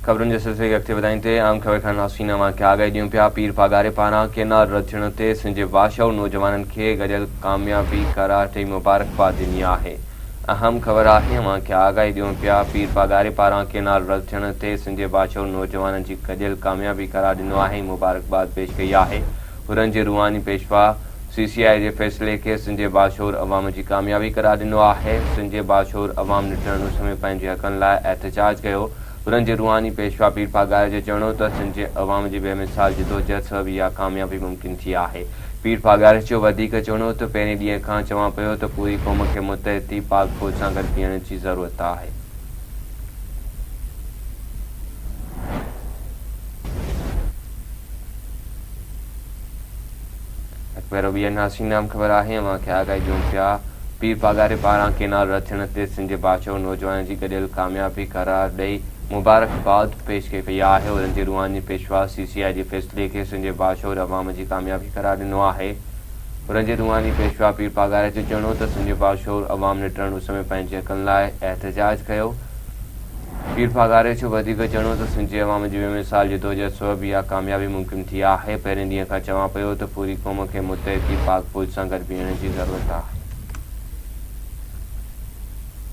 खबरुनि जे सिलसिले खे अॻिते वधाईंदे आम ख़बर खां नासीना मां क्या गई ॾियूं पिया पीर पागारे पारां केनाल रद्द थियण ते सिंध जे बादशाह नौजवाननि खे गॾियल कामयाबी करार ॾेई मुबारकबाद ॾिनी आहे। अहम ख़बर आहे मां क्या आगाही ॾियूं पिया पीर पागारे पारां केनाल रद्द थियण ते सिंध जे बादशाह नौजवाननि जी गॾियल कामयाबी करार ॾिनो आहे, मुबारकबाद पेश कई आहे। हुननि जे रूहानी पेशवा CCI जे फ़ैसिले खे सिंध जे बादशाह अवाम जी कामयाबी करार ॾिनो आहे। सिंध जे बादशाह अवाम निडर समय पंहिंजे हक़नि लाइ एहतजाज कयो। हुननि जे रूहानी पेशवा पीर पागारे जो चवणो त सिंध जे अवाम जी बेमिसाल जिदोजहद सबबि इहा कामयाबी मुमकिन थी आहे। पीर पागारे जो वधीक चवणो त पहिरें ॾींहं खां चवां पियो त पूरी क़ौम खे मुतहदी पाक फ़ौज सां गॾु बीहण जी ज़रूरत आहे। पहिरों ॿी नासीनाम ख़बर आहे मां खे आगाही ॾियूं पिया पीर पागारे पारां केनाल रद्द थियण ते सिंध जे बादशाह नौजवाननि जी गॾियल कामयाबी करार ॾेई मुबारकबाद पेश कई पई आहे। हुननि जे रूहानी पेशवा CCI जे फ़ैसिले खे सिंध जे बादशाह अवाम जी कामयाबी करार ॾिनो आहे। हुननि जे रूहानी पेशवा पीर पागारे जो चवणो त सिंध जे बादशाह अवाम निडर समय पंहिंजे हक़नि लाइ एहतजाज कयो। पीर पागारे जो वधीक चवणो त सिंध जे अवाम जी बेमिसाल जिदोजहद सबबि इहा कामयाबी मुमकिन थी आहे। पहिरें ॾींहं खां चवां पियो त पूरी क़ौम खे मुतहदी पाक फ़ौज सां गॾु बीहण जी ज़रूरत आहे।